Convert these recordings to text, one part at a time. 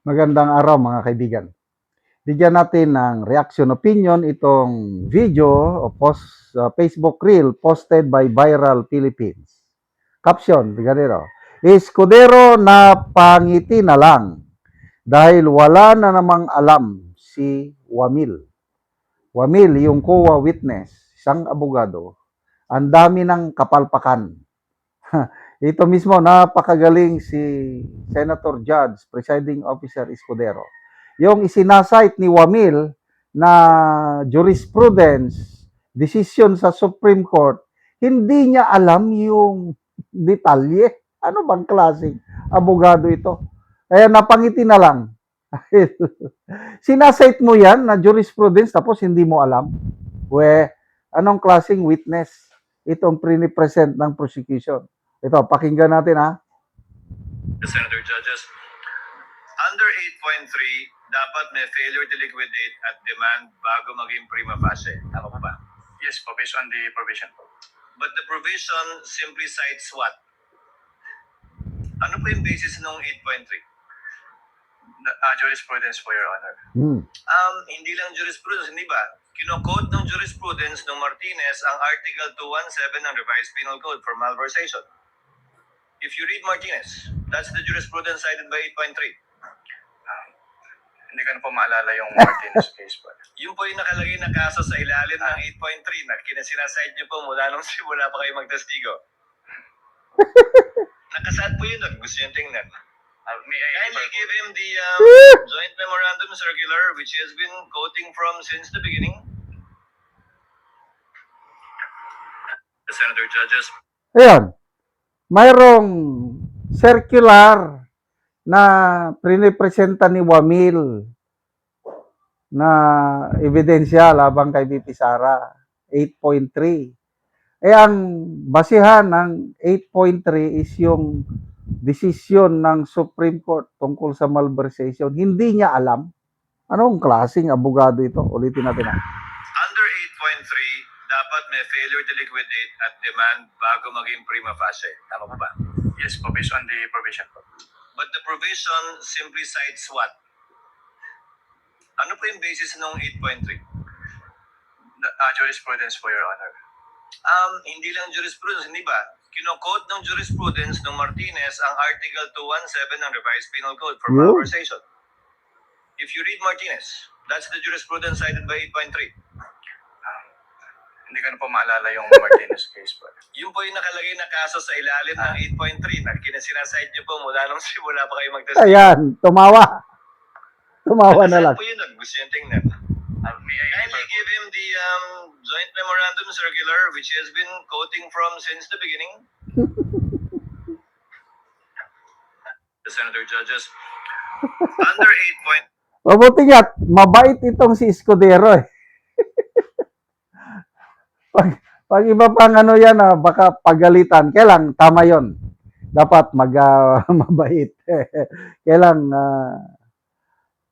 Magandang araw mga kaibigan. Bigyan natin ng reaction opinion itong video o post Facebook reel posted by Viral Philippines. Caption, ganito. Escudero na pangiti na lang dahil wala na namang alam si Wamil. Wamil, yung COA witness, isang abogado, ang dami ng kapalpakan. Ito mismo, napakagaling si Senator Judge, Presiding Officer Escudero. Yung isinasight ni Wamil na jurisprudence, decision sa Supreme Court, hindi niya alam yung detalye. Ano bang klaseng abogado ito? Kaya napangiti na lang. Sinasight mo yan na jurisprudence tapos hindi mo alam. Anong klaseng witness itong pre-present ng prosecution? Ito, pakinggan natin ha. Senator Judges, under 8.3, dapat may failure to liquidate at demand bago maging prima facie. Tama po ba? Yes po, based on the provision po. But the provision simply cites what? Ano po yung basis ng 8.3? Jurisprudence po, Your Honor. Hindi lang jurisprudence, hindi ba? Kino-quote ng jurisprudence ng Martinez ang Article 217 ng Revised Penal Code for malversation. If you read Martinez, that's the jurisprudence cited by 8.3. Hindi ko na po maalala yung Martinez case po. Yung po yung nakalagay na kaso sa ilalim ng 8.3 na kinasinasaid nyo po mula nung simula pa kayo magtestigo. Nakasaad po yun. Gusto nyo tingnan. Kindly give him the joint memorandum circular which he has been quoting from since the beginning. The Senator Judges. Ayan. Mayroong circular na pinipresenta ni Wamil na ebidensya labang kay BP Sara, 8.3. Ang basihan ng 8.3 is yung desisyon ng Supreme Court tungkol sa malversation. Hindi niya alam. Anong klaseng abogado ito? Ulitin natin ha. Under 8.3, dapat may failure to liquidate at demand bago maging prima facie. Tama po ba? Yes po, based on the provision po. But the provision simply cites what? Ano po yung basis ng 8.3? Jurisprudence po, Your Honor. Hindi lang jurisprudence, hindi ba? Kino-quote ng jurisprudence ng Martinez ang Article 217 ng Revised Penal Code for malversation. If you read Martinez, that's the jurisprudence cited by 8.3. Hindi ko na po maalala yung Martinez case po. Yung po yung nakalagay na kaso sa ilalim ng 8.3 na kinasinasaid nyo po mula nung simula pa kayo magtestigo. Ayan, tumawa. Tumawa na lang. Po yun. Gusto nyo tingnan. Kindly give him the joint memorandum circular which he has been quoting from since the beginning. The Senator Judges, under 8. Mabuti nga, mabait itong si Escudero eh. pag iba pang ano yan, baka pagalitan. Kailang tama yon. Dapat mabait. Kailang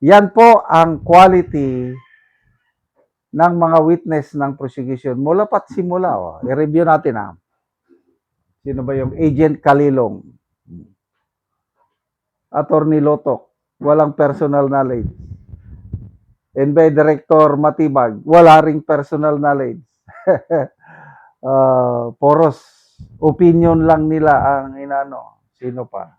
yan po ang quality ng mga witness ng prosecution. Mula pat simula. I-review natin ha. Sino ba yung Agent Kalilong? Attorney Lotok. Walang personal knowledge. NBI Director Matibag. Wala ring personal knowledge. Poros. Opinion lang nila ang inano. Sino pa?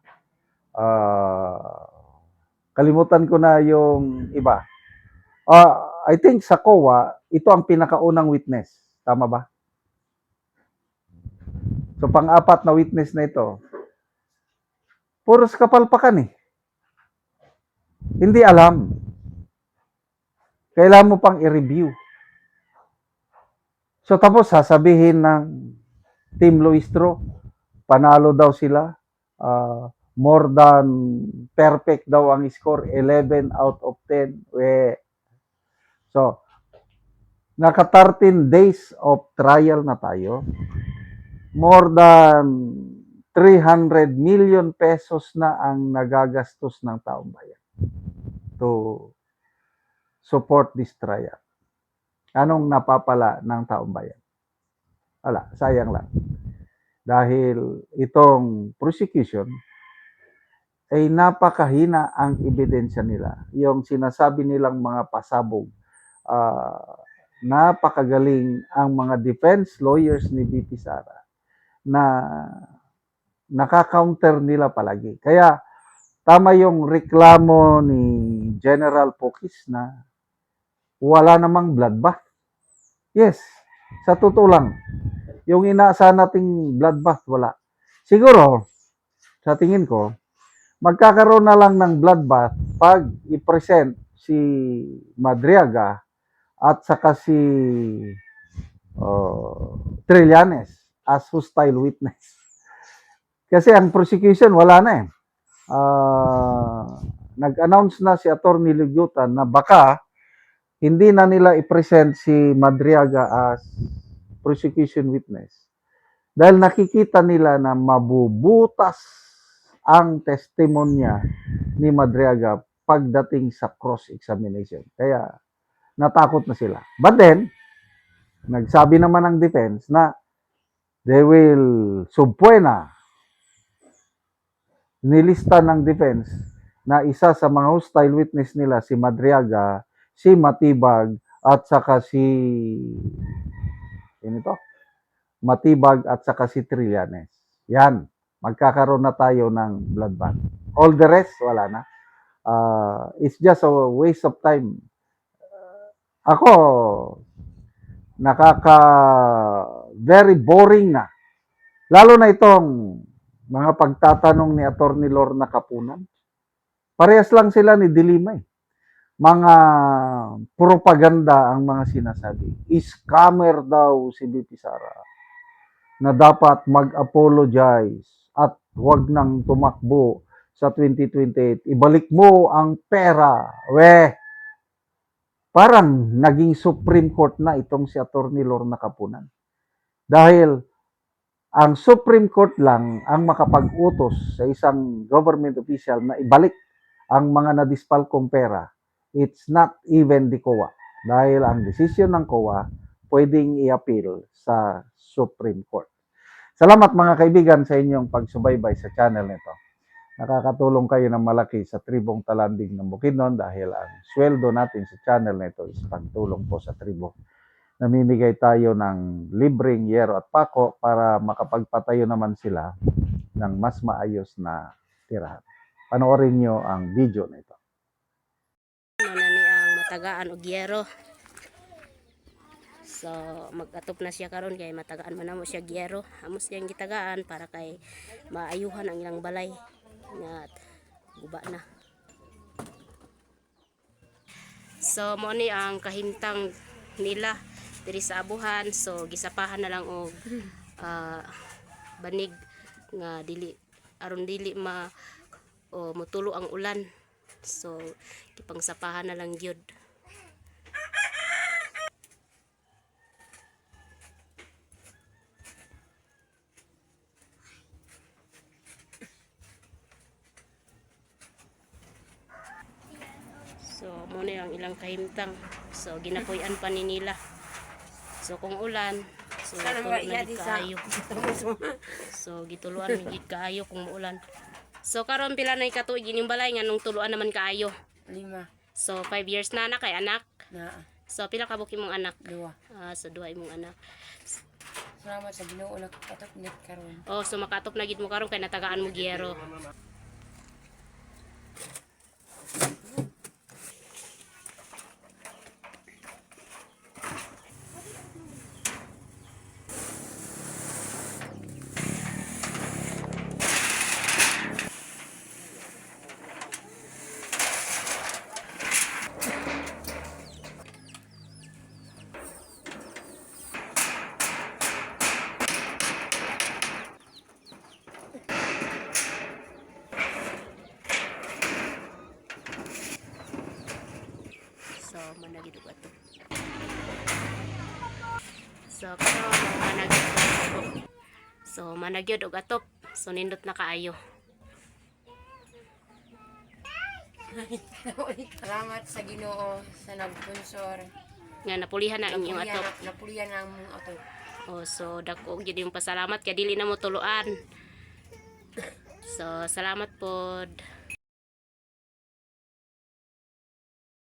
Kalimutan ko na yung iba. I think sa COA, ito ang pinakaunang witness. Tama ba? So, pang-apat na witness na ito, puros kapalpakan eh. Hindi alam. Kailangan mo pang i-review. So, tapos sasabihin ng Team Luistro, panalo daw sila. More than perfect daw ang score, 11 out of 10. So, naka 13 days of trial na tayo. More than 300 million pesos na ang nagagastos ng taong bayan to support this trial. Anong napapala ng taong bayan? Wala, sayang lang. Dahil itong prosecution, ay napakahina ang ebidensya nila. Yung sinasabi nilang mga pasabog, napakagaling ang mga defense lawyers ni VP Sara na nakaka-counter nila palagi. Kaya tama yung reklamo ni General Pokis na wala namang bloodbath. Yes, sa totoo lang, yung inaasahan nating bloodbath, wala. Siguro, sa tingin ko, magkakaroon na lang ng bloodbath pag i-present si Madriaga at saka si Trillanes as hostile witness. Kasi ang prosecution wala na eh. Nag-announce na si Attorney Ligutan na baka hindi na nila i-present si Madriaga as prosecution witness dahil nakikita nila na mabubutas ang testimonya ni Madriaga pagdating sa cross-examination. Kaya natakot na sila. But then, nagsabi naman ang defense na they will subpoena, nilista ng defense na isa sa mga hostile witness nila si Madriaga, si Matibag at saka si Matibag at saka si Trillanes. Yan, magkakaroon na tayo ng bloodbath. All the rest, wala na. It's just a waste of time. Ako, very boring na. Lalo na itong mga pagtatanong ni Attorney Lorna Kapunan. Parehas lang sila ni Dilima eh. Mga propaganda ang mga sinasabi. Scammer daw si VP Sara na dapat mag-apologize at huwag nang tumakbo sa 2028. Ibalik mo ang pera. Parang naging Supreme Court na itong si Attorney Lorna Kapunan. Dahil ang Supreme Court lang ang makapag-utos sa isang government official na ibalik ang mga nadispalkong pera. It's not even the COA. Dahil ang desisyon ng COA pwedeng i-appeal sa Supreme Court. Salamat mga kaibigan sa inyong pagsubaybay sa channel nito. Nakakatulong kayo ng malaki sa tribong Talanding ng Bukidnon dahil ang sweldo natin sa channel nito is pagtulong po sa tribo. Namimigay tayo ng libreng yero at pako para makapagpatayo naman sila ng mas maayos na tirahan. Panoorin nyo ang video nito. Ano na ni ang matagaan og yero. So mag-atop na siya karon kay matagaan man namo siya gyero. Amos siyang gitagaan para kay maayuhan ang ilang balay nga guba na. So mo ni ang kahintang nila diri sa abuhan. So gisapahan na lang og banig nga dili aron dili motulo ang ulan. So ipangsapahan na lang gyud. So muna yung ilang kahimtang. So ginapuyan pa ni nila. So kung ulan, so tulo na gid kaayo. So gituluan na gid kaayo kung muulan. So karon pila na ikatuig ining balay nga nung tuluan naman kaayo. 5 So 5 years na kay anak. na So pila ka buki mong anak? 2. So 2 imong anak. Salamat sa Ginoo nagpatok net karon. Oh, so makatop na gid mo karon kay natagaan mo gyero. So managid og ato. So karon managid og So managyod og atop. So nindot na kaayo. Salamat sa Ginoo sa nagsponsor. Nga napulihan na inyong atop. Napulian ang mong atop. Oh, so dako gyud yung pasalamat kay dili na mo tuluan. So salamat pod.